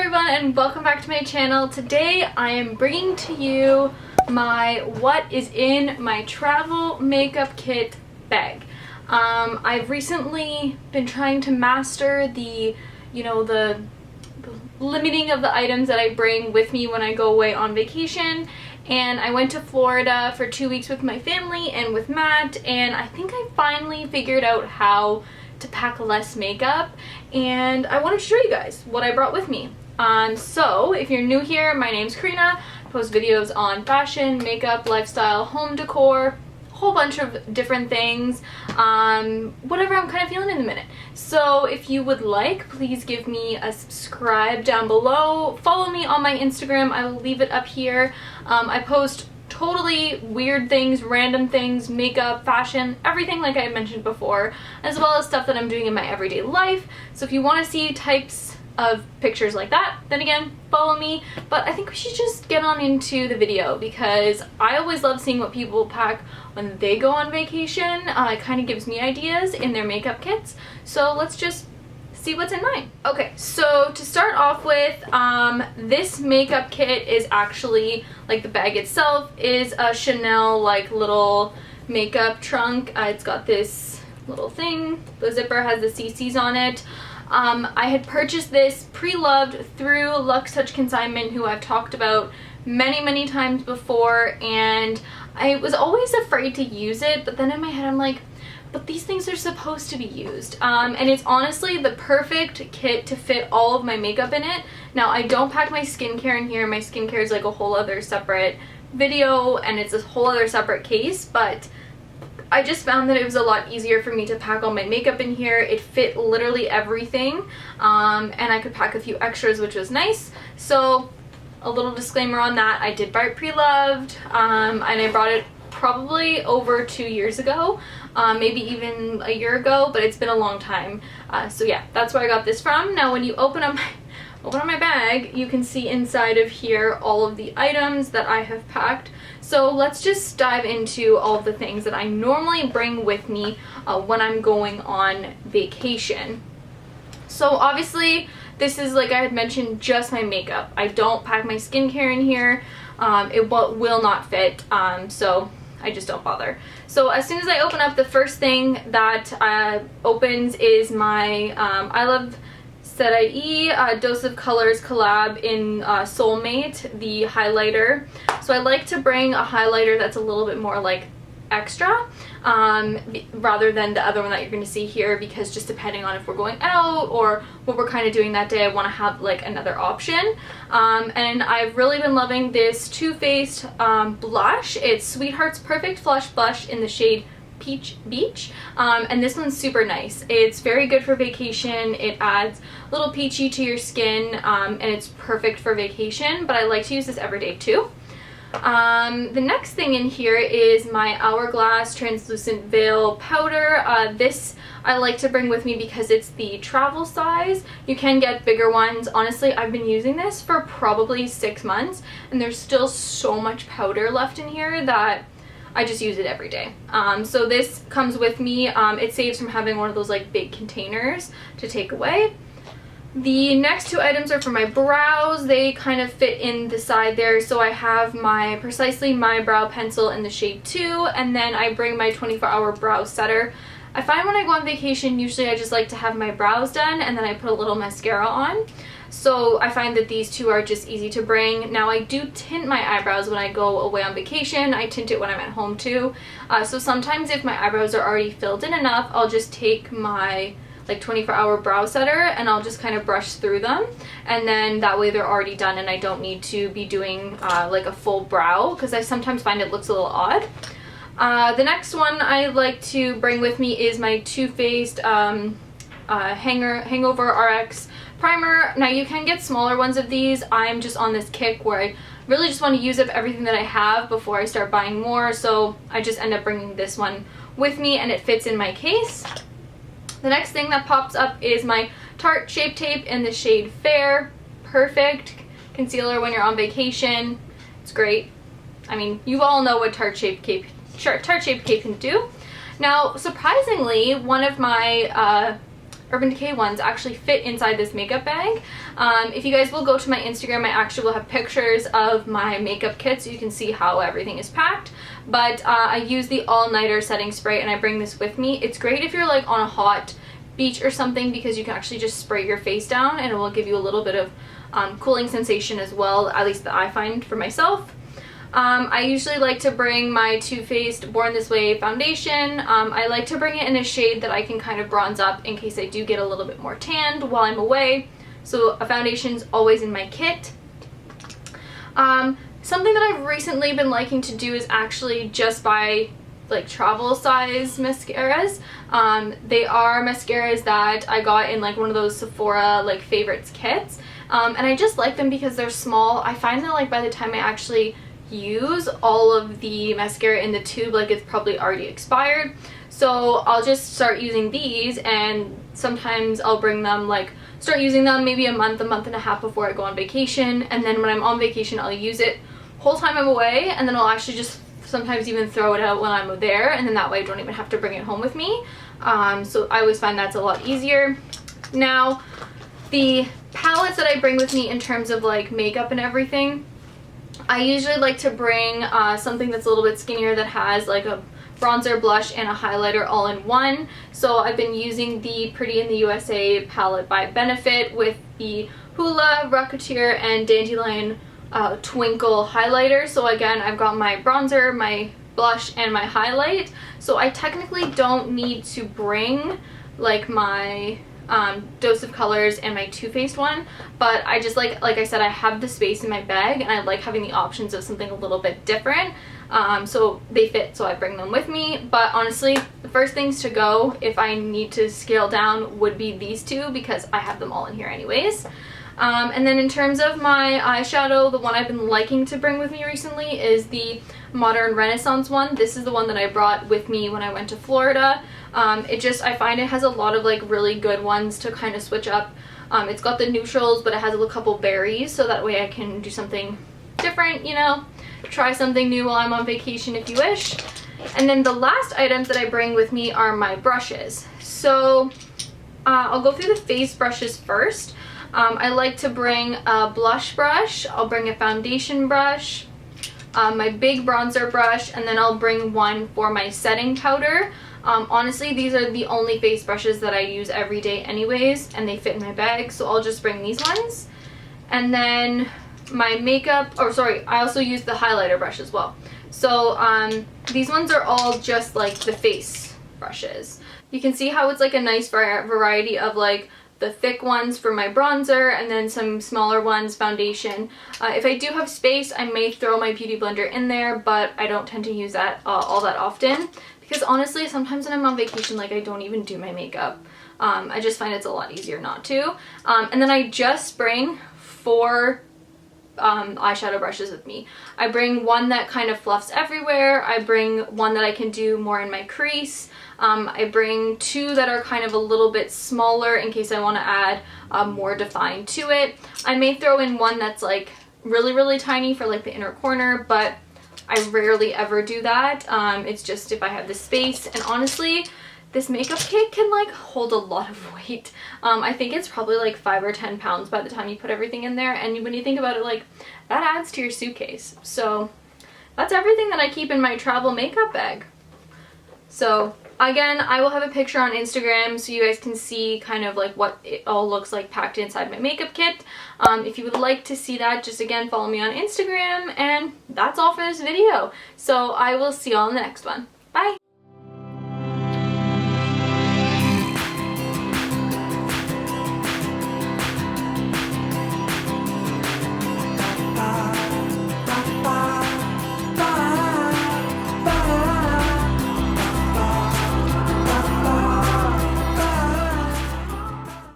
everyone and welcome back to my channel. Today I am bringing to you my what is in my travel makeup kit bag. I've recently been trying to master the limiting of the items that I bring with me when I go away on vacation, and I went to Florida for 2 weeks with my family and with Matt, and I think I finally figured out how to pack less makeup, and I wanted to show you guys what I brought with me. So if you're new here, my name's Karina. I post videos on fashion, makeup, lifestyle, home decor, a whole bunch of different things, whatever I'm kind of feeling in the minute. So if you would like, please give me a subscribe down below. Follow me on my Instagram. I will leave it up here. I post totally weird things, random things, makeup, fashion, everything like I had mentioned before, as well as stuff that I'm doing in my everyday life. So if you want to see types of pictures like that, then again, follow me. But I think we should just get on into the video because I always love seeing what people pack when they go on vacation. It kind of gives me ideas in their makeup kits. So let's just see what's in mine. Okay, so to start off with, this makeup kit is actually, like, the bag itself is a Chanel like little makeup trunk. It's got this little thing. The zipper has the CCs on it. I had purchased this pre-loved through Luxe Touch Consignment, who I've talked about many times before, and I was always afraid to use it, but then in my head I'm like, but these things are supposed to be used. And it's honestly the perfect kit to fit all of my makeup in it. Now, I don't pack my skincare in here. My skincare is like a whole other separate video, and it's a whole other separate case, but I just found that it was a lot easier for me to pack all my makeup in here. It fit literally everything, and I could pack a few extras, which was nice. So a little disclaimer on that, I did buy it pre-loved, and I brought it probably over 2 years ago, maybe even a year ago, but it's been a long time. So yeah, that's where I got this from. Now when you open up my bag, you can see inside of here all of the items that I have packed. So let's just dive into all of the things that I normally bring with me when I'm going on vacation. So obviously this is, like I had mentioned, just my makeup. I don't pack my skincare in here. It will not fit, so I just don't bother. So as soon as I open up, the first thing that opens is my I Love Serai Dose of Colors collab in Soulmate, the highlighter. So I like to bring a highlighter that's a little bit more like extra, rather than the other one that you're going to see here, because just depending on if we're going out or what we're kind of doing that day, I want to have like another option. And I've really been loving this Too Faced blush. It's Sweetheart's Perfect Flush Blush in the shade Peach Beach, and this one's super nice. It's very good for vacation. It adds a little peachy to your skin, and it's perfect for vacation, but I like to use this every day too. The next thing in here is my Hourglass Translucent Veil Powder. This I like to bring with me because it's the travel size. You can get bigger ones. Honestly, I've been using this for probably 6 months, and there's still so much powder left in here that I just use it every day. So this comes with me. It saves from having one of those like big containers to take away. The next two items are for my brows. They kind of fit in the side there. So I have my Precisely My Brow Pencil in the shade 2, and then I bring my 24-hour brow setter. I find when I go on vacation, usually I just like to have my brows done and then I put a little mascara on. So I find that these two are just easy to bring. Now I do tint my eyebrows when I go away on vacation. I tint it when I'm at home too. So sometimes if my eyebrows are already filled in enough, I'll just take my like 24-hour brow setter and I'll just kind of brush through them, and then that way they're already done and I don't need to be doing like a full brow, because I sometimes find it looks a little odd. The next one I like to bring with me is my Too Faced Hangover RX primer. Now you can get smaller ones of these. I'm just on this kick where I really just want to use up everything that I have before I start buying more, so I just end up bringing this one with me and it fits in my case. The next thing that pops up is my Tarte Shape Tape in the shade Fair. Perfect concealer when you're on vacation. It's great. I mean, you all know what Tarte Shape Tape can do. Now, surprisingly, one of my Urban Decay ones actually fit inside this makeup bag. If you guys will go to my Instagram, I actually will have pictures of my makeup kit so you can see how everything is packed. But I use the All Nighter setting spray and I bring this with me. It's great if you're like on a hot beach or something because you can actually just spray your face down and it will give you a little bit of cooling sensation as well, at least that I find for myself. I usually like to bring my Too Faced Born This Way foundation. I like to bring it in a shade that I can kind of bronze up in case I do get a little bit more tanned while I'm away. So a foundation's always in my kit. Something that I've recently been liking to do is actually just buy like travel size mascaras. They are mascaras that I got in like one of those Sephora like favorites kits. And I just like them because they're small. I find that like by the time I actually use all of the mascara in the tube, like it's probably already expired. So I'll just start using these, and sometimes I'll bring them like start using them maybe a month and a half before I go on vacation, and then when I'm on vacation I'll use it whole time I'm away, and then I'll actually just sometimes even throw it out when I'm there, and then that way I don't even have to bring it home with me. So I always find that's a lot easier. Now the palettes that I bring with me in terms of like makeup and everything, I usually like to bring something that's a little bit skinnier that has like a bronzer, blush, and a highlighter all in one. So I've been using the Pretty in the USA palette by Benefit with the Hoola, Rocketeer, and Dandelion Twinkle highlighter. So again, I've got my bronzer, my blush, and my highlight. So I technically don't need to bring like my Dose of Colors and my Too Faced one, but I just like I said, I have the space in my bag and I like having the options of something a little bit different. So they fit, so I bring them with me. But honestly, the first things to go if I need to scale down would be these two because I have them all in here anyways. And then in terms of my eyeshadow, the one I've been liking to bring with me recently is the Modern Renaissance one. This is the one that I brought with me when I went to Florida. I find it has a lot of like really good ones to kind of switch up. It's got the neutrals, but it has a couple berries, so that way I can do something different, you know, try something new while I'm on vacation if you wish. And then the last items that I bring with me are my brushes. So I'll go through the face brushes first. I like to bring a blush brush, I'll bring a foundation brush, my big bronzer brush, and then I'll bring one for my setting powder. Honestly, these are the only face brushes that I use every day anyways, and they fit in my bag, so I'll just bring these ones. And then my makeup, I also use the highlighter brush as well. So these ones are all just like the face brushes. You can see how it's like a nice variety of like the thick ones for my bronzer and then some smaller ones, foundation. If I do have space, I may throw my Beauty Blender in there, but I don't tend to use that all that often because honestly, sometimes when I'm on vacation, like I don't even do my makeup. I just find it's a lot easier not to. And then I just bring 4 eyeshadow brushes with me. I bring one that kind of fluffs everywhere. I bring one that I can do more in my crease. I bring 2 that are kind of a little bit smaller in case I want to add more define to it. I may throw in one that's like really tiny for like the inner corner, but I rarely ever do that. It's just if I have the space, and honestly, this makeup kit can like hold a lot of weight. I think it's probably like 5 or 10 pounds by the time you put everything in there, and when you think about it, like that adds to your suitcase. So that's everything that I keep in my travel makeup bag. So again, I will have a picture on Instagram so you guys can see kind of like what it all looks like packed inside my makeup kit. If you would like to see that, just again follow me on Instagram, and that's all for this video. So I will see you all in the next one. Bye!